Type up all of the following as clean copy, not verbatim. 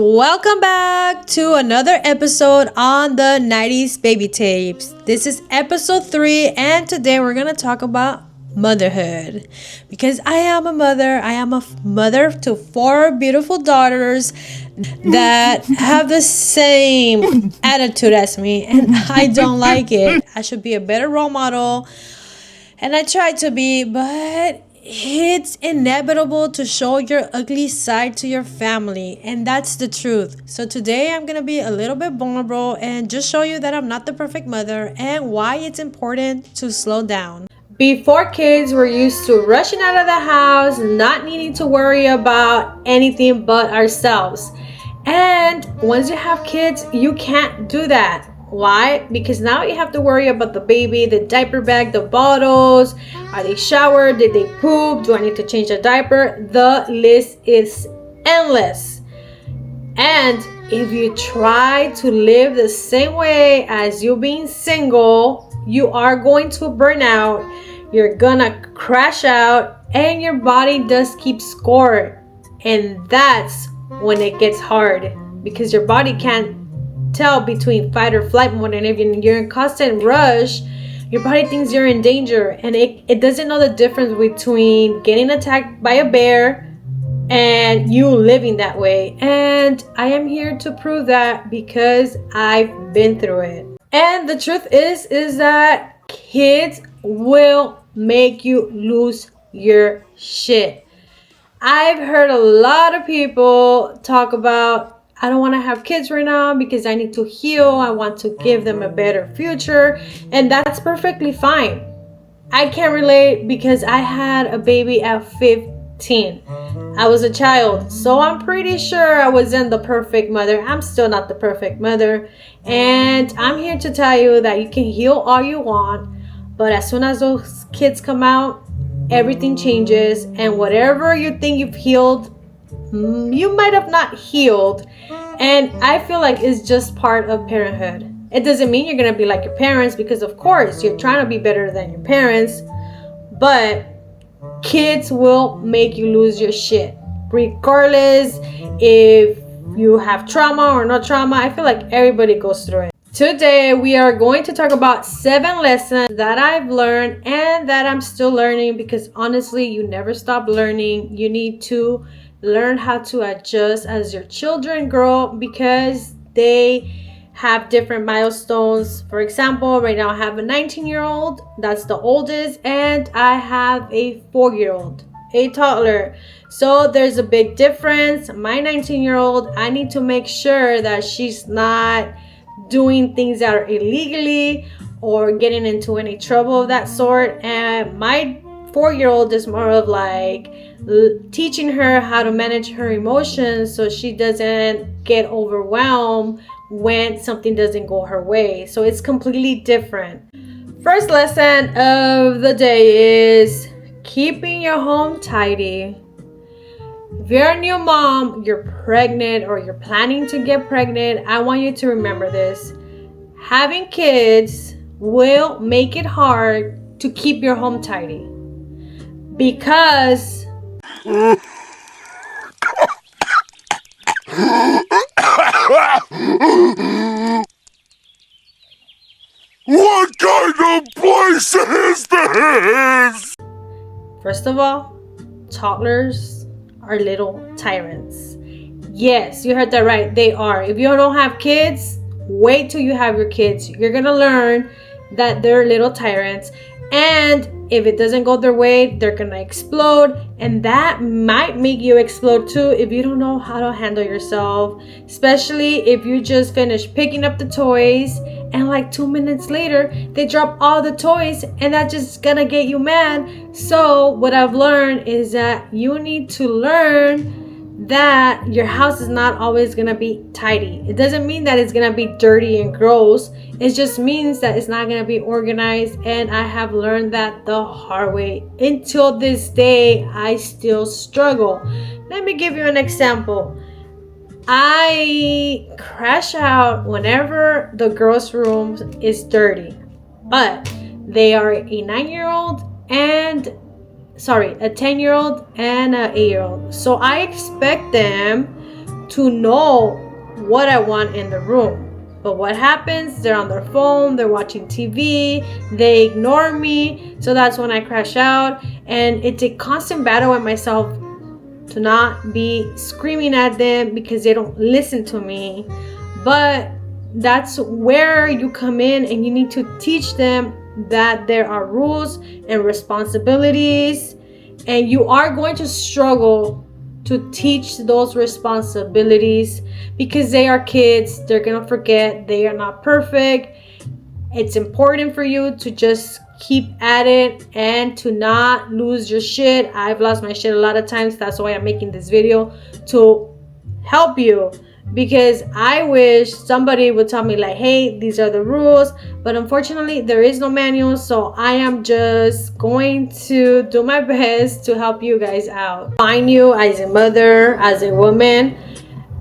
Welcome back to another episode on the 90s Baby Tapes. This is episode 3, and today we're going to talk about motherhood. Because I am a mother. I am a mother to 4 beautiful daughters that have the same attitude as me, and I don't like it. I should be a better role model, and I try to be, but it's inevitable to show your ugly side to your family, and that's the truth. So today I'm gonna be a little bit vulnerable and just show you that I'm not the perfect mother and why it's important to slow down. Before kids, we're used to rushing out of the house, not needing to worry about anything but ourselves. And once you have kids, you can't do that. Why? Because now you have to worry about the baby, the diaper bag, the bottles. Are they showered? Did they poop? Do I need to change a diaper? The list is endless. And if you try to live the same way as you being single, you are going to burn out. You're gonna crash out, and your body does keep score. And that's when it gets hard, because your body can't tell between fight or flight mode, and if you're in constant rush, your body thinks you're in danger, and it doesn't know the difference between getting attacked by a bear and you living that way. And I am here to prove that because I've been through it. And the truth is that kids will make you lose your shit. I've heard a lot of people talk about, I don't want to have kids right now because I need to heal. I want to give them a better future. And that's perfectly fine. I can't relate because I had a baby at 15. I was a child. So I'm pretty sure I wasn't the perfect mother. I'm still not the perfect mother. And I'm here to tell you that you can heal all you want. But as soon as those kids come out, everything changes. And whatever you think you've healed, you might have not healed. And I feel like it's just part of parenthood. It doesn't mean you're gonna be like your parents, because of course you're trying to be better than your parents, but kids will make you lose your shit regardless if you have trauma or no trauma. I feel like everybody goes through it. Today we are going to talk about 7 lessons that I've learned and that I'm still learning, because honestly, you never stop learning. You need to learn how to adjust as your children grow, because they have different milestones. For example, right now I have a 19-year-old, that's the oldest, and I have a 4-year-old, a toddler. So there's a big difference. My 19-year-old, I need to make sure that she's not doing things that are illegally or getting into any trouble of that sort. And my 4-year-old is more of like teaching her how to manage her emotions so she doesn't get overwhelmed when something doesn't go her way. So it's completely different. First lesson of the day is keeping your home tidy. If you're a new mom, you're pregnant, or you're planning to get pregnant, I want you to remember this. Having kids will make it hard to keep your home tidy, because what kind of place is this? First of all, toddlers are little tyrants. Yes, you heard that right. They are. If you don't have kids, wait till you have your kids. You're gonna learn that they're little tyrants. And if it doesn't go their way, they're gonna explode. And that might make you explode too if you don't know how to handle yourself. Especially if you just finished picking up the toys and like 2 minutes later, they drop all the toys, and that's just gonna get you mad. So what I've learned is that you need to learn that your house is not always gonna be tidy. It doesn't mean that it's gonna be dirty and gross. It just means that it's not gonna be organized. And I have learned that the hard way. Until this day, I still struggle. Let me give you an example. I crash out whenever the girls' room is dirty, but they are a 9-year-old and a 10-year-old and an 8-year-old. So I expect them to know what I want in the room. But what happens? They're on their phone, they're watching TV, they ignore me. So that's when I crash out. And it's a constant battle with myself to not be screaming at them because they don't listen to me. But that's where you come in, and you need to teach them that there are rules and responsibilities, and you are going to struggle to teach those responsibilities because they are kids. They're gonna forget. They are not perfect. It's important for you to just keep at it and to not lose your shit. I've lost my shit a lot of times. That's why I'm making this video, to help you, because I wish somebody would tell me like, hey, these are the rules. But unfortunately, there is no manual. So I am just going to do my best to help you guys out. Find you as a mother, as a woman.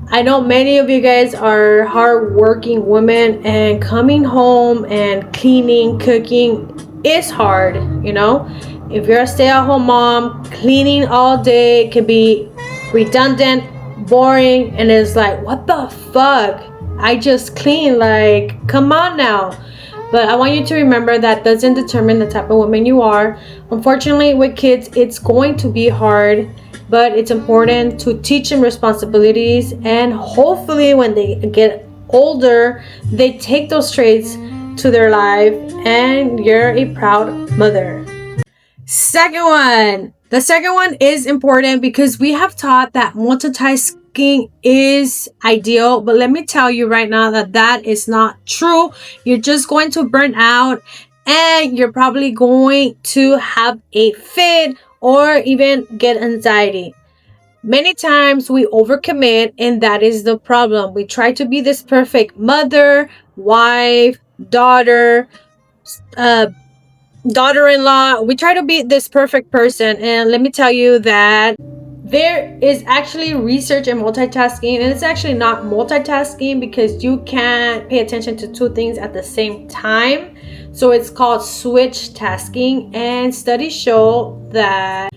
I know many of you guys are hardworking women, and coming home and cleaning, cooking is hard, you know. If you're a stay-at-home mom, cleaning all day can be redundant, boring, and it's like, what the fuck? I just clean, like, come on now. But I want you to remember that doesn't determine the type of woman you are. Unfortunately, with kids, it's going to be hard, but it's important to teach them responsibilities, and hopefully when they get older, they take those traits to their life and you're a proud mother. The second one is important because we have taught that multitasking is ideal, but let me tell you right now that that is not true. You're just going to burn out, and you're probably going to have a fit or even get anxiety. Many times we overcommit, and that is the problem. We try to be this perfect mother, wife, daughter, daughter-in-law. We try to be this perfect person, and let me tell you that there is actually research in multitasking, and it's actually not multitasking because you can't pay attention to two things at the same time. So it's called switch tasking, and studies show that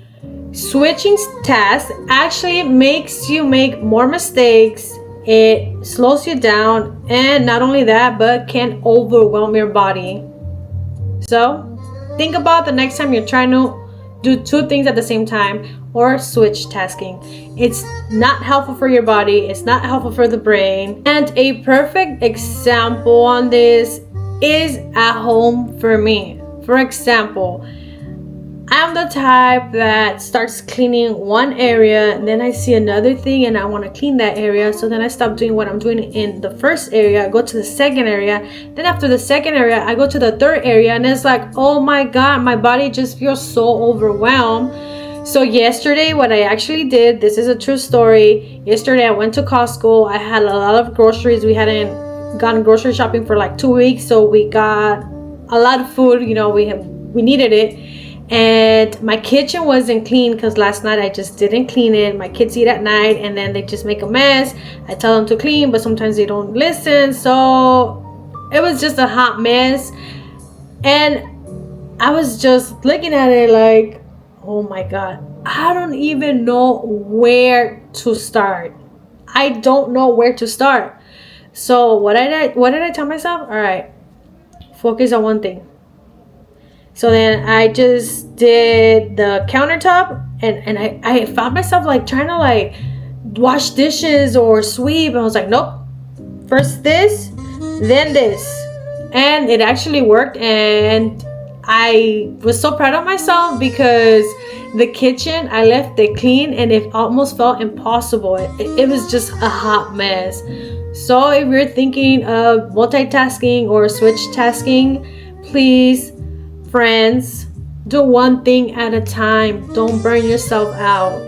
switching tasks actually makes you make more mistakes. It slows you down, and not only that, but can overwhelm your body. So think about the next time you're trying to do two things at the same time or switch tasking. It's not helpful for your body, it's not helpful for the brain. And a perfect example on this is at home for me. For example, I'm the type that starts cleaning one area, and then I see another thing and I want to clean that area. So then I stop doing what I'm doing in the first area, I go to the second area. Then after the second area, I go to the third area, and it's like, oh my god, my body just feels so overwhelmed. So yesterday, what I actually did, this is a true story. Yesterday, I went to Costco. I had a lot of groceries. We hadn't gone grocery shopping for like 2 weeks, so we got a lot of food. You know, we needed it. And my kitchen wasn't clean because last night I just didn't clean it. My kids eat at night and then they just make a mess. I tell them to clean, but sometimes they don't listen. So it was just a hot mess. And I was just looking at it like, oh my god, I don't even know where to start. I don't know where to start. So what did I tell myself? All right, focus on one thing. So then I just did the countertop, and I found myself like trying to like wash dishes or sweep. I was like, nope, first this, then this. And it actually worked, and I was so proud of myself because the kitchen, I left it clean, and it almost felt impossible. It was just a hot mess. So if you're thinking of multitasking or switch tasking, please, friends, do one thing at a time. Don't burn yourself out.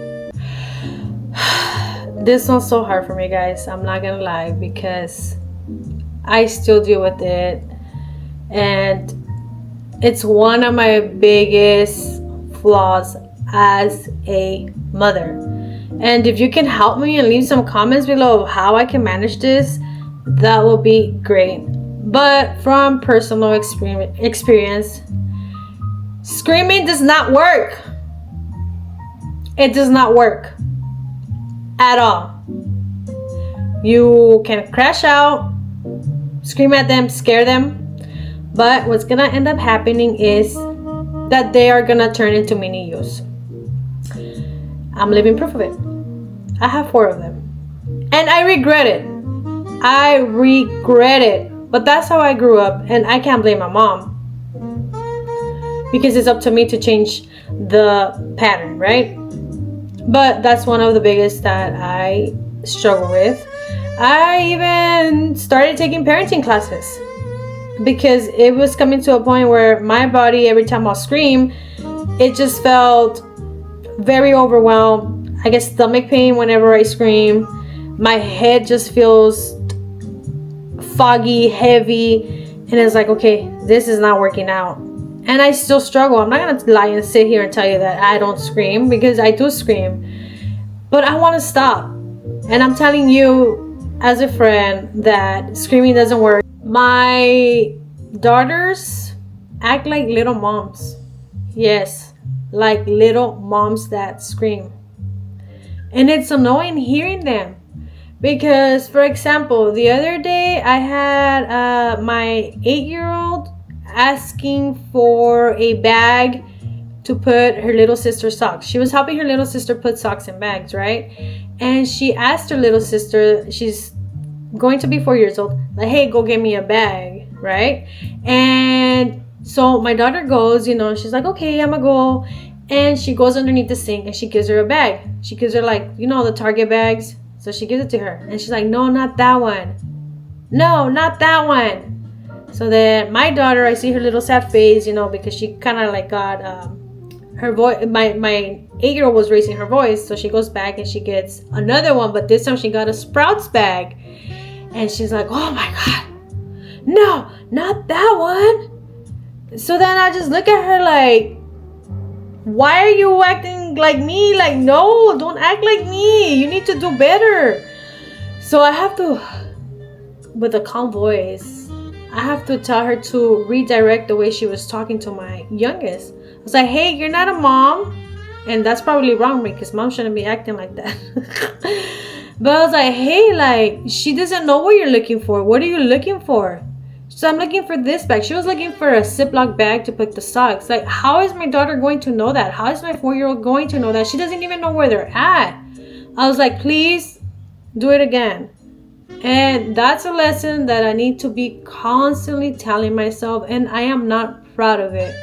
This one's so hard for me, guys. I'm not gonna lie, because I still deal with it, and it's one of my biggest flaws as a mother. And if you can help me and leave some comments below of how I can manage this, that will be great. But from personal experience, screaming does not work. It does not work at all. You can crash out, scream at them, scare them. But what's gonna end up happening is that they are gonna turn into mini yous. I'm living proof of it. I have 4 of them. And I regret it. I regret it. But that's how I grew up, and I can't blame my mom. Because it's up to me to change the pattern, right? But that's one of the biggest that I struggle with. I even started taking parenting classes because it was coming to a point where my body, every time I'll scream, it just felt very overwhelmed. I get stomach pain whenever I scream. My head just feels foggy, heavy, and it's like, okay, this is not working out. And I still struggle. I'm not gonna lie and sit here and tell you that I don't scream, because I do scream, but I want to stop. And I'm telling you as a friend that screaming doesn't work. My daughters act like little moms. Yes, like little moms that scream. And it's annoying hearing them. Because, for example, the other day I had my 8-year-old asking for a bag to put her little sister's socks. She was helping her little sister put socks in bags, right? And she asked her little sister, she's going to be 4 years old, like, hey, go get me a bag, right? And so my daughter goes, she's like, okay, I'm gonna go. And she goes underneath the sink and she gives her a bag. She gives her, like, the Target bags. So she gives it to her. And she's like, no, not that one. No, not that one. So then my daughter, I see her little sad face, because she kind of like got her voice. My 8-year-old was raising her voice. So she goes back and she gets another one. But this time she got a Sprouts bag. And she's like, oh my God. No, not that one. So then I just look at her like, why are you acting like me? Like, no, don't act like me. You need to do better. So I have to, with a calm voice, I have to tell her to redirect the way she was talking to my youngest. I was like, hey, you're not a mom. And that's probably wrong because mom shouldn't be acting like that. But I was like, hey, like, she doesn't know what you're looking for. What are you looking for? So I'm looking for this bag. She was looking for a Ziploc bag to put the socks. Like, how is my daughter going to know that? How is my 4-year-old going to know that? She doesn't even know where they're at. I was like, please do it again. And that's a lesson that I need to be constantly telling myself, and I am not proud of it.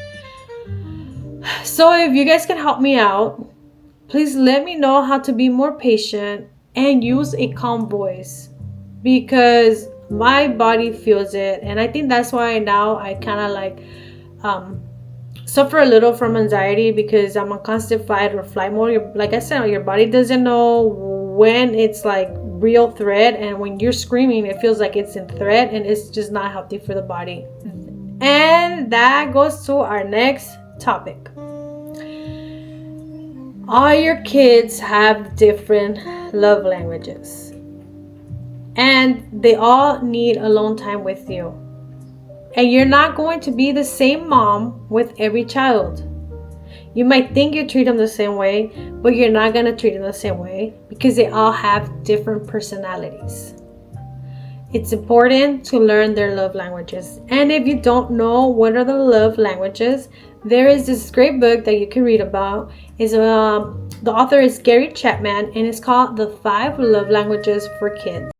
So if you guys can help me out, please let me know how to be more patient and use a calm voice, because my body feels it. And I think that's why now I kind of like suffer a little from anxiety, because I'm on constant fight or flight mode. Like I said, your body doesn't know when it's like real threat, and when you're screaming it feels like it's in threat, and it's just not healthy for the body. And that goes to our next topic. All your kids have different love languages, and they all need alone time with you. And you're not going to be the same mom with every child. You might think you treat them the same way, but you're not going to treat them the same way, because they all have different personalities. It's important to learn their love languages. And if you don't know what are the love languages, there is this great book that you can read about. The author is Gary Chapman, and it's called The 5 Love Languages for Kids.